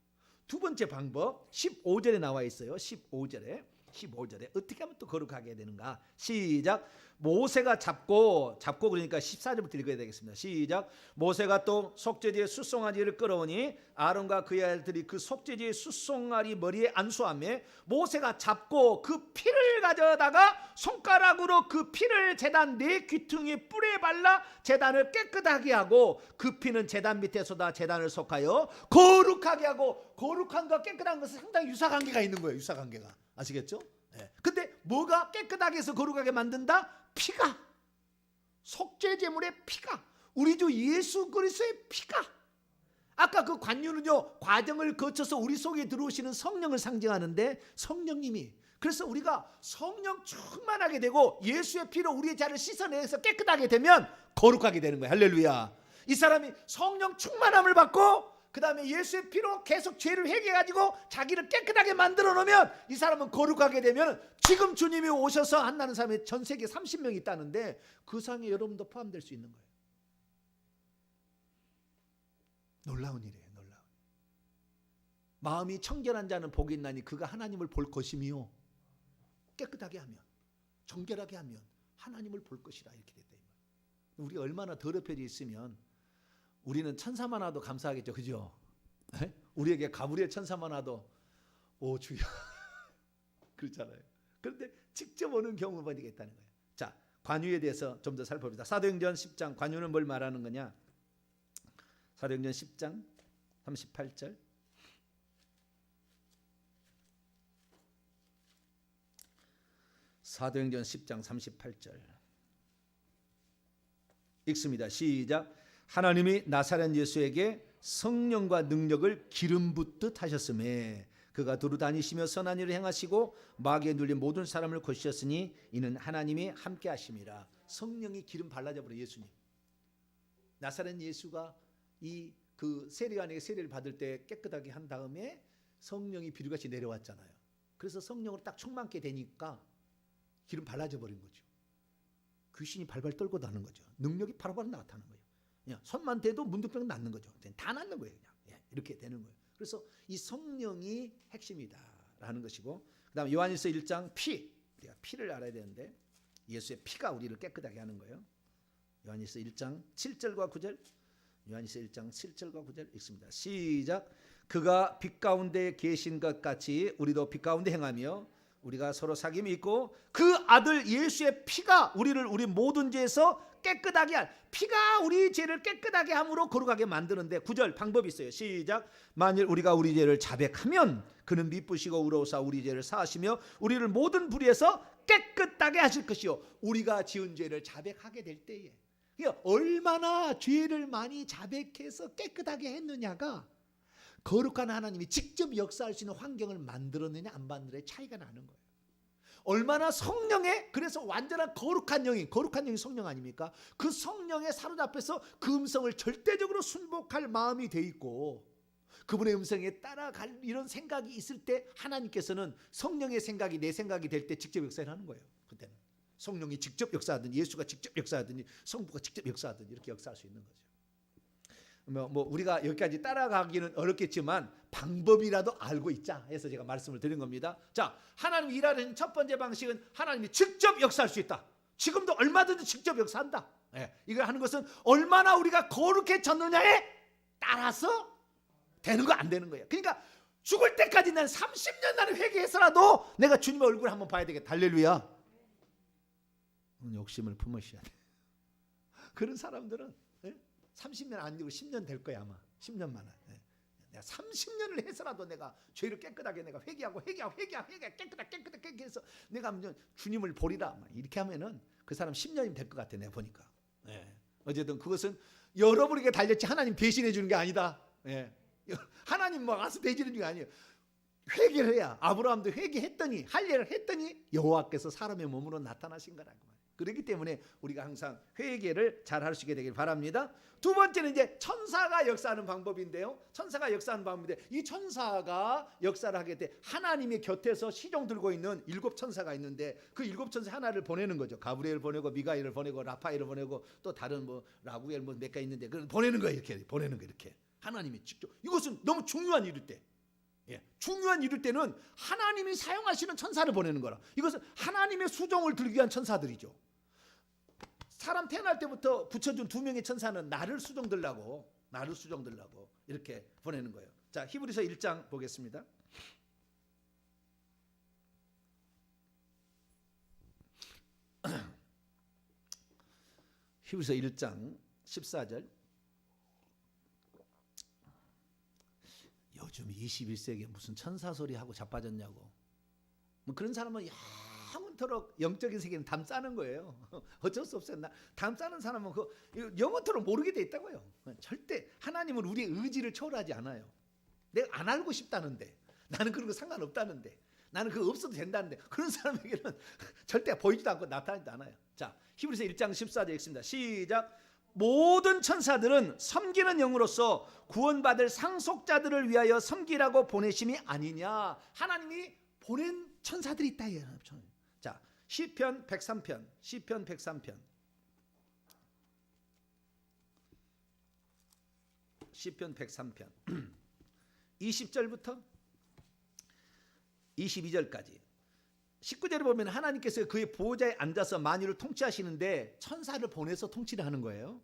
S1: 두 번째 방법 15절에 나와 있어요. 15절에 15절에 어떻게 하면 또 거룩하게 되는가? 시작. 모세가 잡고 그러니까 14절부터 읽어야 되겠습니다. 시작. 모세가 또 속죄제의 숫송아지를 끌어오니 아론과 그의 아들들이 그 속죄제의 숫송아리 머리에 안수하며 모세가 잡고 그 피를 가져다가 손가락으로 그 피를 제단 네 귀퉁이 뿔에 발라 제단을 깨끗하게 하고 그 피는 제단 밑에 쏟아 제단을 속하여 거룩하게 하고, 거룩한과 깨끗한 것은 상당히 유사관계가 있는 거예요. 유사관계가. 아시겠죠? 네. 근데 뭐가 깨끗하게 해서 거룩하게 만든다? 피가. 속죄 제물의 피가, 우리 주 예수 그리스도의 피가. 아까 그 관유는요, 과정을 거쳐서 우리 속에 들어오시는 성령을 상징하는데, 성령님이, 그래서 우리가 성령 충만하게 되고 예수의 피로 우리의 죄를 씻어내서 깨끗하게 되면 거룩하게 되는 거예요. 할렐루야. 이 사람이 성령 충만함을 받고 그 다음에 예수의 피로 계속 죄를 회개해가지고 자기를 깨끗하게 만들어 놓으면 이 사람은 거룩하게 되면, 지금 주님이 오셔서 한다는 사람이 전 세계에 30명 있다는데 그 상에 여러분도 포함될 수 있는 거예요. 놀라운 일이에요. 놀라운. 마음이 청결한 자는 복이 있나니 그가 하나님을 볼 것이며, 깨끗하게 하면, 정결하게 하면 하나님을 볼 것이라, 이렇게 됐다. 우리 얼마나 더럽혀져 있으면 우리는 천사만 와도 감사하겠죠. 그죠? 에? 우리에게 가브리엘 천사만 와도 오 주여 그렇잖아요. 그런데 직접 오는 경우가 되겠다는 거예요. 자, 관유에 대해서 좀 더 살펴봅시다. 사도행전 10장, 관유는 뭘 말하는 거냐? 사도행전 10장 38절. 사도행전 10장 38절 읽습니다. 시작. 하나님이 나사렛 예수에게 성령과 능력을 기름 붓듯 하셨음에 그가 두루 다니시며 선한 일을 행하시고 마귀에 눌린 모든 사람을 고치셨으니 이는 하나님이 함께 하심이라. 성령이 기름 발라져 버려. 예수님, 나사렛 예수가 이 그 세례요한에게 세례를 받을 때 깨끗하게 한 다음에 성령이 비류같이 내려왔잖아요. 그래서 성령으로 딱 충만케 되니까 기름 발라져 버린 거죠. 귀신이 발발 떨고 나는 거죠. 능력이 바로바로 나타나는 거예요. 그냥 손만 대도 문득병 낫는 거죠. 다 낫는 거예요. 그냥 이렇게 되는 거예요. 그래서 이 성령이 핵심이다라는 것이고, 그다음 요한일서 1장 피, 우리가 피를 알아야 되는데 예수의 피가 우리를 깨끗하게 하는 거예요. 요한일서 1장 7절과 9절, 요한일서 1장 7절과 9절 읽습니다. 시작. 그가 빛 가운데 계신 것 같이 우리도 빛 가운데 행하며 우리가 서로 사귐이 있고 그 아들 예수의 피가 우리를 우리 모든 죄에서 깨끗하게 할, 피가 우리 죄를 깨끗하게 함으로 거룩하게 만드는데 9절 방법이 있어요. 시작. 만일 우리가 우리 죄를 자백하면 그는 미쁘시고 의로우사 우리 죄를 사하시며 우리를 모든 불의에서 깨끗하게 하실 것이요. 우리가 지은 죄를 자백하게 될 때에, 얼마나 죄를 많이 자백해서 깨끗하게 했느냐가 거룩한 하나님이 직접 역사할 수 있는 환경을 만들었느냐 안 만들어의 차이가 나는 거예요. 얼마나 성령에, 그래서 완전한 거룩한 영이 성령 아닙니까? 그 성령에 사로잡혀서 그 음성을 절대적으로 순복할 마음이 돼 있고 그분의 음성에 따라갈 이런 생각이 있을 때 하나님께서는 성령의 생각이 내 생각이 될 때 직접 역사를 하는 거예요. 그때는 성령이 직접 역사하든지 예수가 직접 역사하든지 성부가 직접 역사하든지 이렇게 역사할 수 있는 거죠. 뭐 우리가 여기까지 따라가기는 어렵겠지만 방법이라도 알고 있자 해서 제가 말씀을 드린 겁니다. 자, 하나님 일하는 첫 번째 방식은 하나님이 직접 역사할 수 있다. 지금도 얼마든지 직접 역사한다. 이걸 하는 것은 얼마나 우리가 거룩해졌느냐에 따라서 되는 거 안 되는 거예요. 그러니까 죽을 때까지 난 30년 나는 회개해서라도 내가 주님의 얼굴을 한번 봐야 되겠다. 할렐루야. 욕심을 품으셔야 돼. 그런 사람들은 30년 안 되고 10년 될 거야 아마. 10년만. 내가 30년을 해서라도 내가 죄를 깨끗하게 내가 회개하고 깨끗하게 해서 내가 주님을 보리라 이렇게 하면은 그 사람 10년이면 될 것 같아. 내가 보니까. 어쨌든 그것은 여러분에게 달렸지 하나님 대신해 주는 게 아니다. 하나님 뭐 와서 대신해 주는 게 아니에요. 회개를 해야. 아브라함도 회개했더니 할례를 했더니 여호와께서 사람의 몸으로 나타나신 거라고. 그렇기 때문에 우리가 항상 회개를 잘 할 수 있게 되길 바랍니다. 두 번째는 이제 천사가 역사하는 방법인데요. 천사가 역사하는 방법인데 이 천사가 역사를 하게 돼 하나님의 곁에서 시종 들고 있는 7 천사가 있는데 그 7 천사 하나를 보내는 거죠. 가브리엘 보내고 미가엘을 보내고 라파엘을 보내고 또 다른 뭐 라구엘 몇 개 있는데 그걸 보내는 거예요. 이렇게 보내는 거 이렇게 하나님이 직접. 이것은 너무 중요한 일일 때. 중요한 일일 때는 하나님이 사용하시는 천사를 보내는 거라. 이것은 하나님의 수종을 들기 위한 천사들이죠. 사람 태어날 때부터 붙여준 두 명의 천사는 나를 수종 들라고 이렇게 보내는 거예요. 자, 히브리서 1장 보겠습니다. 히브리서 1장 14절. 요즘 21세기에 무슨 천사 소리 하고 자빠졌냐고. 뭐 그런 사람은 영원토록 영적인 세계는 담 싸는 거예요. 어쩔 수 없어요. 담 싸는 사람은 영원토록 모르게 돼 있다고요. 절대 하나님은 우리의 의지를 초월하지 않아요. 내가 안 알고 싶다는데, 나는 그런 거 상관없다는데, 나는 그거 없어도 된다는데, 그런 사람에게는 절대 보이지도 않고 나타나지도 않아요. 자, 히브리서 1장 14절 읽습니다. 시작. 모든 천사들은 섬기는 영으로서 구원받을 상속자들을 위하여 섬기라고 보내심이 아니냐. 하나님이 보낸 천사들이 있다. 자, 시편 103편. 20절부터 22절까지 19절에 보면 하나님께서 그의 보호자에 앉아서 만유를 통치하시는데 천사를 보내서 통치를 하는 거예요.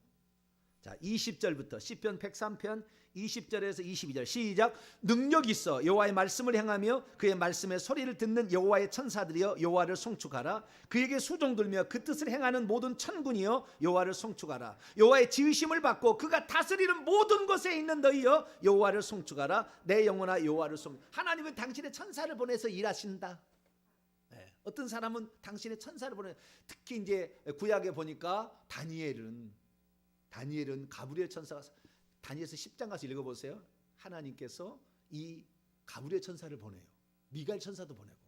S1: 자, 20절부터 시편 103편 20절에서 22절 시작. 능력 있어 여호와의 말씀을 행하며 그의 말씀의 소리를 듣는 여호와의 천사들이여 여호와를 송축하라. 그에게 수종들며 그 뜻을 행하는 모든 천군이여 여호와를 송축하라. 여호와의 지으심을 받고 그가 다스리는 모든 곳에 있는 너희여 여호와를 송축하라. 내 영혼아 여호와를 송. 하나님은 당신의 천사를 보내서 일하신다. 어떤 사람은 당신의 천사를 보내. 특히 이제 구약에 보니까 다니엘은 가브리엘 천사가, 다니엘서 10장 가서 읽어보세요. 하나님께서 이 가브리엘 천사를 보내요. 미가엘 천사도 보내고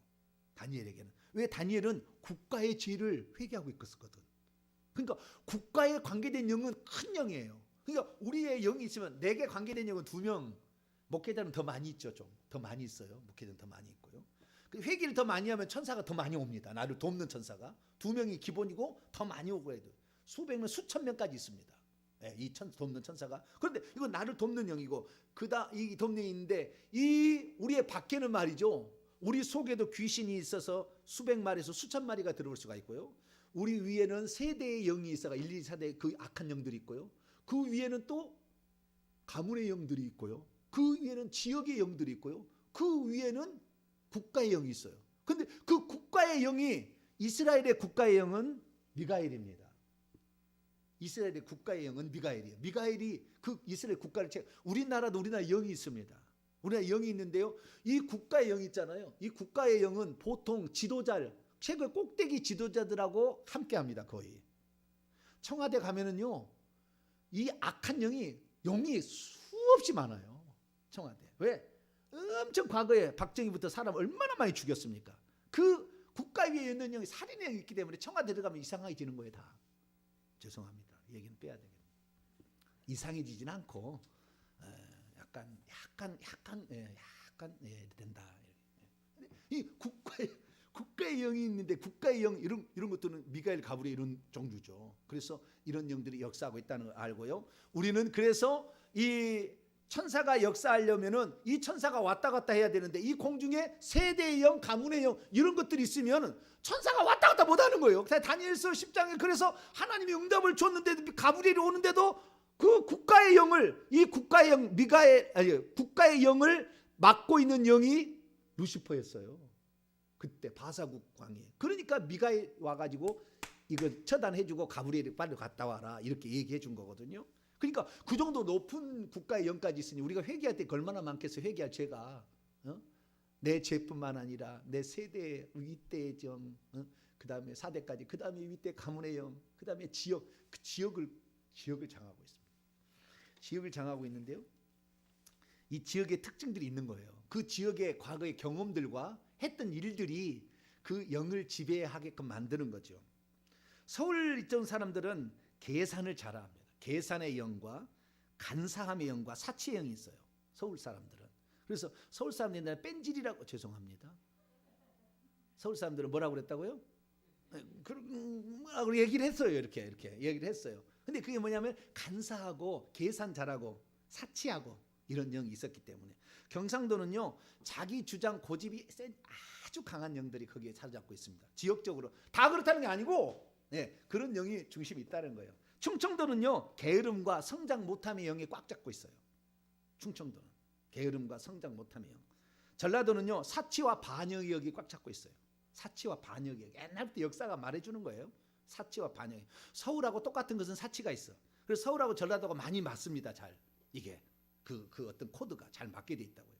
S1: 다니엘에게는. 왜? 다니엘은 국가의 죄를 회개하고 있었거든. 그러니까 국가에 관계된 영은 큰 영이에요. 그러니까 우리의 영이 있으면 내게 관계된 영은 2명, 목회자는 더 많이 있죠. 좀 더 많이 있어요. 목회자는 더 많이 있고요. 회개를 더 많이 하면 천사가 더 많이 옵니다. 나를 돕는 천사가 2명이 기본이고 더 많이 오고 해도 수백 명, 수천 명까지 있습니다. 이 돕는 천사가. 그런데 이건 나를 돕는 영이고 이 돕는 영이 있는데 이 우리의 밖에는 말이죠. 우리 속에도 귀신이 있어서 수백 마리에서 수천 마리가 들어올 수가 있고요. 우리 위에는 세대의 영이 있어가 1, 2, 4대 그 악한 영들이 있고요. 그 위에는 또 가문의 영들이 있고요. 그 위에는 지역의 영들이 있고요. 그 위에는 국가의 영이 있어요. 근데 그 국가의 영이, 이스라엘의 국가의 영은 미가엘입니다. 이스라엘의 국가의 영은 미가엘이에요. 미가엘이 그 이스라엘 국가를 우리나라도 영이 있습니다. 우리나라 영이 있는데요. 이 국가의 영이 있잖아요. 이 국가의 영은 보통 지도자, 최고 꼭대기 지도자들하고 함께합니다. 거의. 청와대 가면은요, 이 악한 영이 수없이 많아요. 청와대. 왜? 엄청 과거에 박정희부터 사람 얼마나 많이 죽였습니까? 그 국가 위에 있는 영이 살인의 영이 있기 때문에 청와대 들어가면 이상해지는 거예요. 다. 죄송합니다. 이 얘기는 빼야 되겠네요. 이상해지진 않고 약간 된다. 이 국가의 영이 있는데 국가의 영 이런 것들은 미가엘, 가브리엘 이런 종류죠. 그래서 이런 영들이 역사하고 있다는 걸 알고요. 우리는 그래서 이 천사가 역사하려면은 이 천사가 왔다 갔다 해야 되는데 이 공중에 세대의 영, 가문의 영 이런 것들이 있으면 천사가 왔다 갔다 못하는 거예요. 다니엘서 10장에 그래서 하나님이 응답을 줬는데도 가브리엘이 오는데도 그 국가의 영을, 이 국가의 영 국가의 영을 맡고 있는 영이 루시퍼였어요. 그때 바사국 왕이. 그러니까 미가엘 와가지고 이거 처단해주고 가브리엘이 빨리 갔다 와라 이렇게 얘기해 준 거거든요. 그러니까 그 정도 높은 국가의 영까지 있으니 우리가 회개할 때 얼마나 많겠어요. 회개할 죄가. 내 죄뿐만 아니라 내 세대 윗대의 영, 그 다음에 4대까지, 그 다음에 윗대 가문의 영, 그 다음에 지역, 그 지역을 장하고 있습니다. 지역을 장하고 있는데요. 이 지역의 특징들이 있는 거예요. 그 지역의 과거의 경험들과 했던 일들이 그 영을 지배하게끔 만드는 거죠. 서울 있던 사람들은 계산을 잘합니다. 계산의 영과 간사함의 영과 사치의 영이 있어요. 서울 사람들은. 그래서 서울 사람들이 옛날에 뺀질이라고, 죄송합니다. 서울 사람들은 뭐라고 그랬다고요? 뭐라고 얘기를 했어요. 이렇게 얘기를 했어요. 근데 그게 뭐냐면 간사하고 계산 잘하고 사치하고 이런 영이 있었기 때문에 경상도는요 자기 주장 고집이 센 아주 강한 영들이 거기에 사로잡고 있습니다. 지역적으로 다 그렇다는 게 아니고 그런 영이 중심이 있다는 거예요. 충청도는요 게으름과 성장 못함의 영이 꽉 잡고 있어요. 충청도는 게으름과 성장 못함의 영. 전라도는요 사치와 반역의 영이 꽉 잡고 있어요. 사치와 반역의 영. 옛날부터 역사가 말해주는 거예요. 사치와 반역. 서울하고 똑같은 것은 사치가 있어. 그래서 서울하고 전라도가 많이 맞습니다. 잘 이게 그 어떤 코드가 잘 맞게 돼 있다고요.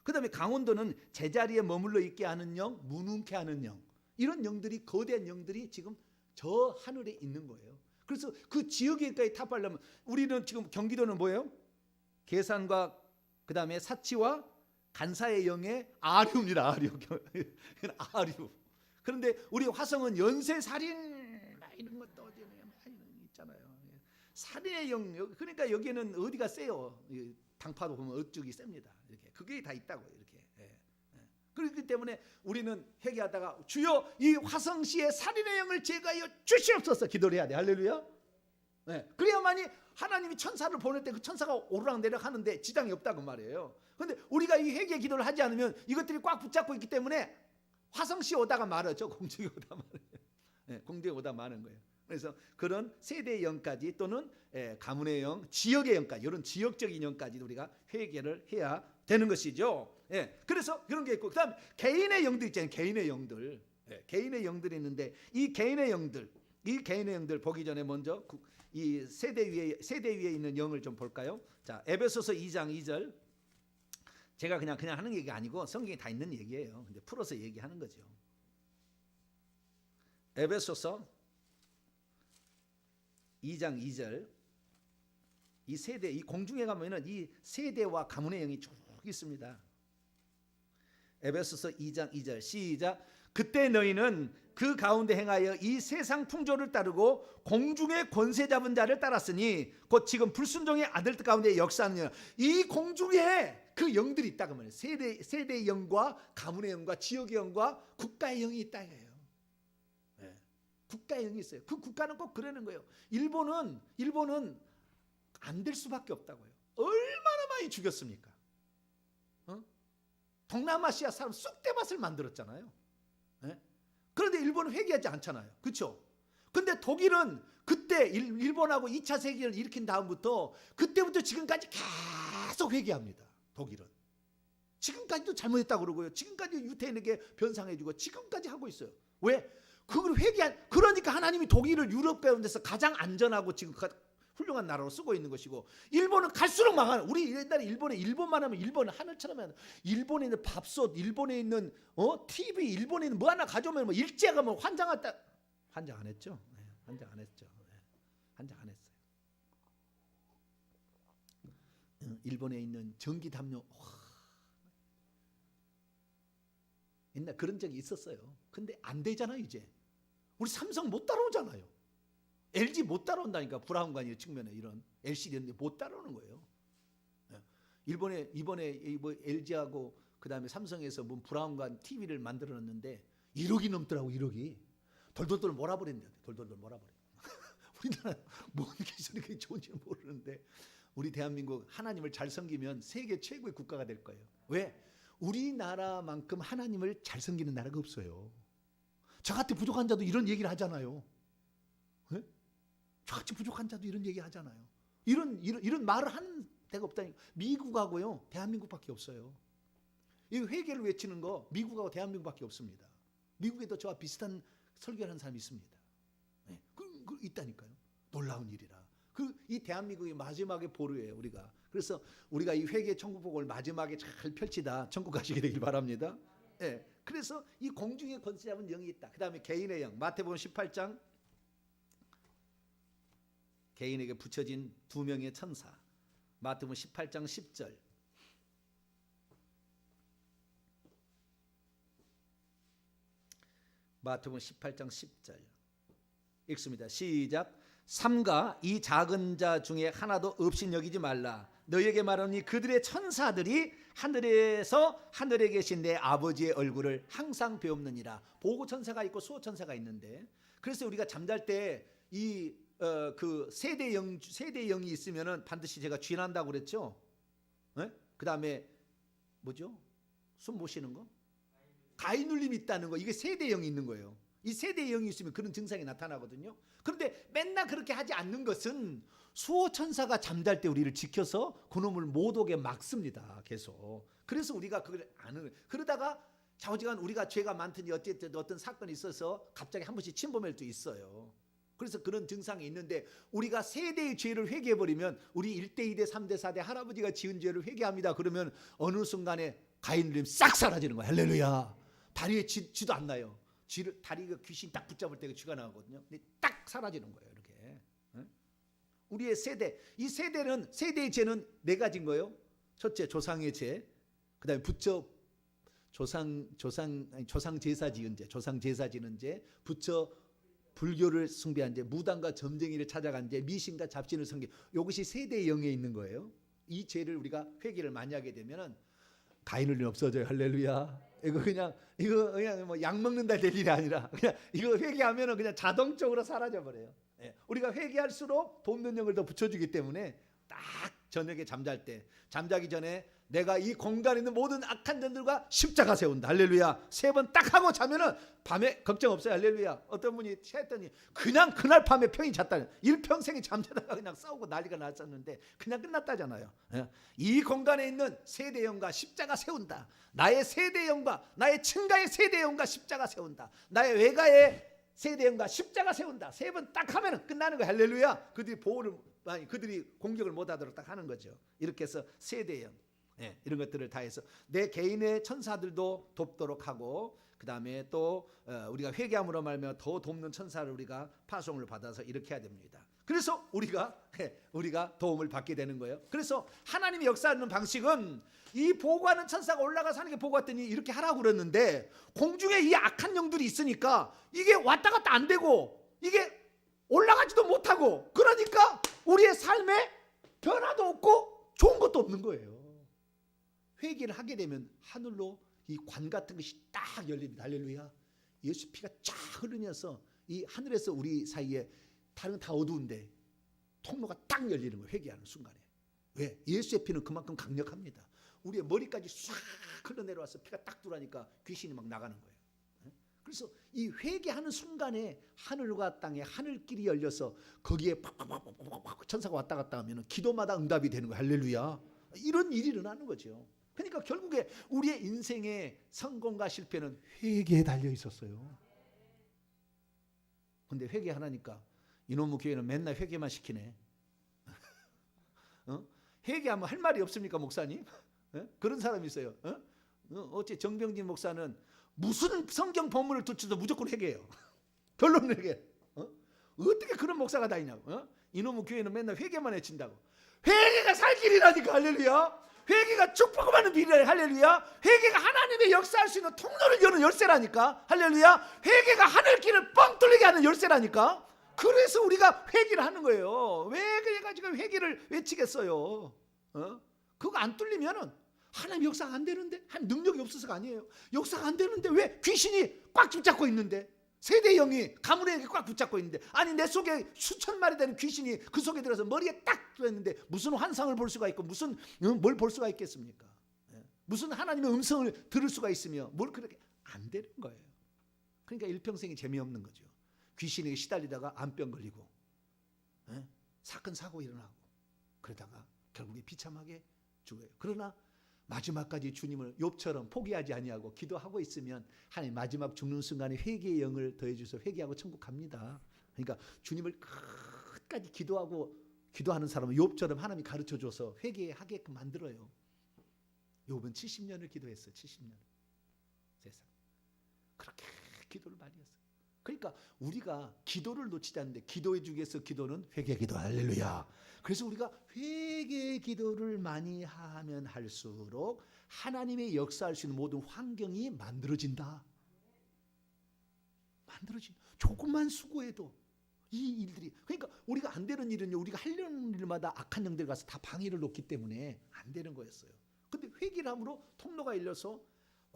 S1: 그다음에 강원도는 제자리에 머물러 있게 하는 영, 무능케 하는 영. 이런 영들이 거대한 영들이 지금 저 하늘에 있는 거예요. 그래서 그 지역에까지 타파하려면 우리는 지금 경기도는 뭐예요? 계산과 그다음에 사치와 간사의 영의 아류입니다. 아류. 아류. 그런데 우리 화성은 연쇄살인 이런 것도 있잖아요. 살인의 영. 그러니까 여기는 어디가 세요? 당파도 보면 어쪽이 셉니다. 이렇게 그게 다 있다고 이렇게. 그렇기 때문에 우리는 회개하다가 주여 이 화성시의 살인의 영을 제거하여 주시옵소서 기도를 해야 돼. 할렐루야. 그래야만이 하나님이 천사를 보낼 때 그 천사가 오르락내리락 하는데 지장이 없다고 말이에요. 그런데 우리가 이 회개 기도를 하지 않으면 이것들이 꽉 붙잡고 있기 때문에 화성시 오다가 말았죠. 공중에 오다 말아요. 공중에 오다 마는 거예요. 그래서 그런 세대의 영까지 또는 가문의 영, 지역의 영까지 이런 지역적인 영까지 우리가 회개를 해야 되는 것이죠. 그래서 그런 게 있고 그다음 개인의 영들 있잖아요. 개인의 영들, 개인의 영들이 있는데 이 개인의 영들 보기 전에 먼저 이 세대 위에 있는 영을 좀 볼까요? 자, 에베소서 2장 2절. 제가 그냥 하는 얘기가 아니고 성경에 다 있는 얘기예요. 근데 풀어서 얘기하는 거죠. 에베소서 2장 2절. 이 세대, 이 공중에 가면은 이 세대와 가문의 영이 쭉 있습니다. 에베소서 2장 2절 시작. 그때 너희는 그 가운데 행하여 이 세상 풍조를 따르고 공중의 권세 잡은 자를 따랐으니 곧 지금 불순종의 아들들 가운데 역사하느냐. 이 공중에 그 영들이 있다 그 말이에요. 세대의 영과 가문의 영과 지역의 영과 국가의 영이 있다 이거예요. 국가의 영이 있어요. 그 국가는 꼭 그러는 거예요. 일본은 안 될 수밖에 없다고요. 얼마나 많이 죽였습니까? 동남아시아 사람 쑥대밭을 만들었잖아요. 그런데 일본은 회개하지 않잖아요. 그렇죠? 근데 독일은 그때 일본하고 2차 세계를 일으킨 다음부터 그때부터 지금까지 계속 회개합니다. 독일은 지금까지도 잘못했다고 그러고요. 지금까지 유태인에게 변상해주고 지금까지 하고 있어요. 왜? 그걸 그러니까 하나님이 독일을 유럽 가운데서 가장 안전하고 지금 훌륭한 나라로 쓰고 있는 것이고 일본은 갈수록 망하는. 우리 옛날에 일본만 하면 일본은 하늘처럼 하는. 일본에 있는 밥솥, 일본에 있는 TV, 일본에 있는 뭐 하나 가져오면 뭐 일제가 뭐 환장 안 했죠. 환장 안 했죠. 환장 안 했어요. 일본에 있는 전기 담요. 옛날 그런 적이 있었어요. 근데 안 되잖아요 이제. 우리 삼성 못 따라오잖아요. LG 못 따라온다니까. 불화원관이 측면에 이런 LCD인데 못 따라오는 거예요. 이번에 뭐 LG하고 그다음에 삼성에서 뭐 불화원관 TV를 만들어놨는데 1억이 넘더라고. 1억이 돌돌돌 몰아버린대. 돌돌돌 몰아버려. 우리나라 뭔 기술이 그렇게 좋은지 모르는데 우리 대한민국 하나님을 잘 섬기면 세계 최고의 국가가 될 거예요. 왜? 우리나라만큼 하나님을 잘 섬기는 나라가 없어요. 저같이 부족한 자도 이런 얘기를 하잖아요. 저같이 부족한 자도 이런 얘기 하잖아요. 이런 말을 하는 데가 없다니까. 미국하고요 대한민국밖에 없어요. 이 회개를 외치는 거 미국하고 대한민국밖에 없습니다. 미국에도 저와 비슷한 설교하는 사람이 있습니다. 그 있다니까요. 놀라운 일이라. 이 대한민국의 마지막의 보루예요 우리가. 그래서 우리가 이 회개 천국복을 마지막에 잘 펼치다 천국 가시게 되길 바랍니다. 그래서 이 공중에 권세 잡은 영이 있다. 그 다음에 개인의 영. 마태복음 18장 개인에게 붙여진 2명의 천사. 마태복음 18장 10절. 마태복음 18장 10절 읽습니다. 시작. 삼가 이 작은 자 중에 하나도 없인 여기지 말라. 너희에게 말하니 그들의 천사들이 하늘에서 하늘에 계신 내 아버지의 얼굴을 항상 배웁느니라. 보고 천사가 있고 수호 천사가 있는데, 그래서 우리가 잠잘 때 이 그 세대 영이 있으면은 반드시 제가 쥐난다고 그랬죠. 네? 그 다음에 뭐죠? 숨 못 쉬는 거? 가위 눌림이 있다는 거. 이게 세대형이 있는 거예요. 이 세대형이 있으면 그런 증상이 나타나거든요. 그런데 맨날 그렇게 하지 않는 것은 수호천사가 잠잘 때 우리를 지켜서 그놈을 못 오게 막습니다. 계속. 그래서 우리가 그걸 아는 거예요. 그러다가 좌우지간 우리가 죄가 많든지 어쨌든 어떤 사건이 있어서 갑자기 한 번씩 침범할 수 있어요. 그래서 그런 증상이 있는데 우리가 세대의 죄를 회개해버리면 우리 1대 2대 3대 4대 할아버지가 지은 죄를 회개합니다. 그러면 어느 순간에 가인 눌림 싹 사라지는 거예요. 할렐루야. 다리에 쥐도 안 나요. 다리가 귀신 딱 붙잡을 때 쥐가 나거든요. 근데 딱 사라지는 거예요. 이렇게. 우리의 세대, 이 세대는 세대의 죄는 네 가지인 거예요. 첫째 조상의 죄, 그다음에 부처 조상 제사 지은 죄, 조상 제사 지는 죄, 부처 불교를 숭배한 죄, 무당과 점쟁이를 찾아간 죄, 미신과 잡신을 섬긴, 이것이 세대의 영에 있는 거예요. 이 죄를 우리가 회개를 많이 하게 되면은 가인을 없어져요. 할렐루야. 이거 그냥 뭐 약 먹는다 될 일이 아니라 그냥 이거 회개하면은 그냥 자동적으로 사라져 버려요. 예. 우리가 회개할수록 돕는 영을 더 붙여주기 때문에 딱 저녁에 잠자기 전에 내가 이 공간에 있는 모든 악한 전들과 십자가 세운다. 할렐루야. 3번 딱 하고 자면은 밤에 걱정 없어요. 할렐루야. 어떤 분이 했더니 그냥 그날 밤에 편히 잤다. 일평생에 잠자다가 그냥 싸우고 난리가 났었는데 그냥 끝났다잖아요. 예. 이 공간에 있는 세대형과 십자가 세운다. 나의 세대형과 나의 친가의 세대형과 십자가 세운다. 나의 외가의 세대형과 십자가 세운다. 3번 딱 하면은 끝나는 거야. 할렐루야. 그들이 공격을 못하도록 딱 하는 거죠. 이렇게 해서 세대형, 이런 것들을 다 해서 내 개인의 천사들도 돕도록 하고, 그 다음에 또 우리가 회개함으로 말하면 더 돕는 천사를 우리가 파송을 받아서 이렇게 해야 됩니다. 그래서 우리가 도움을 받게 되는 거예요. 그래서 하나님이 역사하는 방식은 이 보고하는 천사가 올라가서 하나님께 보고 왔더니 이렇게 하라고 그랬는데 공중에 이 악한 영들이 있으니까 이게 왔다 갔다 안 되고 이게 올라가지도 못하고, 그러니까 우리의 삶에 변화도 없고 좋은 것도 없는 거예요. 회개를 하게 되면 하늘로 이 관 같은 것이 딱 열립니다. 할렐루야. 예수 피가 쫙 흐르면서 이 하늘에서 우리 사이에 다른 다 어두운데 통로가 딱 열리는 거예요. 회개하는 순간에. 왜? 예수의 피는 그만큼 강력합니다. 우리의 머리까지 싹 흘러내려와서 피가 딱 들어가니까 귀신이 막 나가는 거예요. 그래서 이 회개하는 순간에 하늘과 땅에 하늘길이 열려서 거기에 팍팍팍팍 천사가 왔다 갔다 하면 기도마다 응답이 되는 거예요. 할렐루야. 이런 일이 일어나는 거죠. 그러니까 결국에 우리의 인생의 성공과 실패는 회개에 달려 있었어요. 근데 회개하라니까 이놈의 교회는 맨날 회개만 시키네. 회개하면 할 말이 없습니까, 목사님? 그런 사람이 있어요. 어째 정병진 목사는 무슨 성경 본문을 두쳐도 무조건 회개해요. 결론은 회개. 어떻게 그런 목사가 다 있냐고. 이놈의 교회는 맨날 회개만 해친다고. 회개가 살 길이라니까. 할렐루야. 회개가 축복을 받는 길이라. 할렐루야. 회개가 하나님의 역사할 수 있는 통로를 여는 열쇠라니까. 할렐루야. 회개가 하늘길을 뻥 뚫리게 하는 열쇠라니까. 그래서 우리가 회개를 하는 거예요. 왜 그래가지고 회개를 외치겠어요? 그거 안 뚫리면은 하나님 역사가 안 되는데, 하나님 능력이 없어서가 아니에요. 역사가 안 되는데 왜 귀신이 꽉 붙잡고 있는데, 세대 영이 가문에게 꽉 붙잡고 있는데, 아니 내 속에 수천 마리 되는 귀신이 그 속에 들어서 머리에 딱 들어있는데 무슨 환상을 볼 수가 있고 무슨 뭘 볼 수가 있겠습니까? 무슨 하나님의 음성을 들을 수가 있으며 뭘 그렇게 안 되는 거예요. 그러니까 일평생이 재미없는 거죠. 귀신에게 시달리다가 암병 걸리고 사건 사고 일어나고 그러다가 결국에 비참하게 죽어요. 그러나 마지막까지 주님을 욥처럼 포기하지 아니하고 기도하고 있으면 하나님 마지막 죽는 순간에 회개의 영을 더해 주셔서 회개하고 천국 갑니다. 그러니까 주님을 끝까지 기도하는 사람은 욥처럼 하나님이 가르쳐 줘서 회개하게끔 만들어요. 욥은 70년을 기도했어요. 70년. 세상. 그렇게 기도를 많이 했어요. 그러니까 우리가 기도를 놓치지 않는데 기도해 주기 위해서 기도는 회개 기도. 할렐루야. 그래서 우리가 회개의 기도를 많이 하면 할수록 하나님의 역사할 수 있는 모든 환경이 만들어진다. 조금만 수고해도 이 일들이, 그러니까 우리가 안 되는 일은요, 우리가 하려는 일마다 악한 영들 가서 다 방해를 놓기 때문에 안 되는 거였어요. 근데 회개를 함으로 통로가 열려서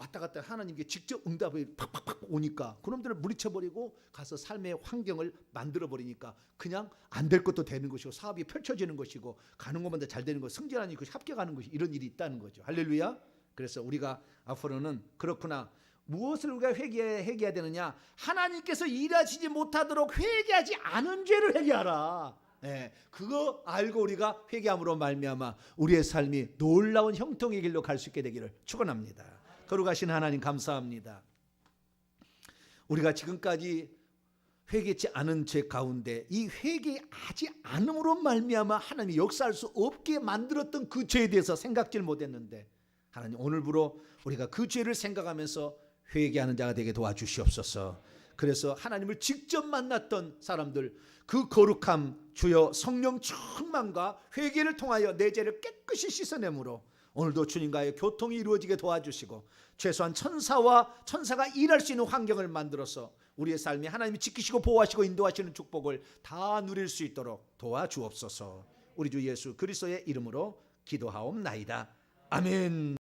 S1: 왔다 갔다 하나님께 직접 응답이 팍팍팍 오니까 그놈들을 물리쳐버리고 가서 삶의 환경을 만들어버리니까 그냥 안 될 것도 되는 것이고 사업이 펼쳐지는 것이고 가는 것마다 잘 되는 것, 승진하는 것이 합격하는 것이 이런 일이 있다는 거죠. 할렐루야. 그래서 우리가 앞으로는 그렇구나. 무엇을 우리가 회개해야 되느냐? 하나님께서 일하시지 못하도록 회개하지 않은 죄를 회개하라. 그거 알고 우리가 회개함으로 말미암아 우리의 삶이 놀라운 형통의 길로 갈 수 있게 되기를 축원합니다. 거룩하신 하나님 감사합니다. 우리가 지금까지 회개치 않은 죄 가운데 이 회개하지 않음으로 말미암아 하나님이 역사할 수 없게 만들었던 그 죄에 대해서 생각질 못했는데 하나님 오늘부로 우리가 그 죄를 생각하면서 회개하는 자가 되게 도와주시옵소서. 그래서 하나님을 직접 만났던 사람들 그 거룩함 주여 성령 충만과 회개를 통하여 내 죄를 깨끗이 씻어내므로 오늘도 주님과의 교통이 이루어지게 도와주시고 최소한 천사가 일할 수 있는 환경을 만들어서 우리의 삶이 하나님이 지키시고 보호하시고 인도하시는 축복을 다 누릴 수 있도록 도와주옵소서. 우리 주 예수 그리스도의 이름으로 기도하옵나이다. 아멘.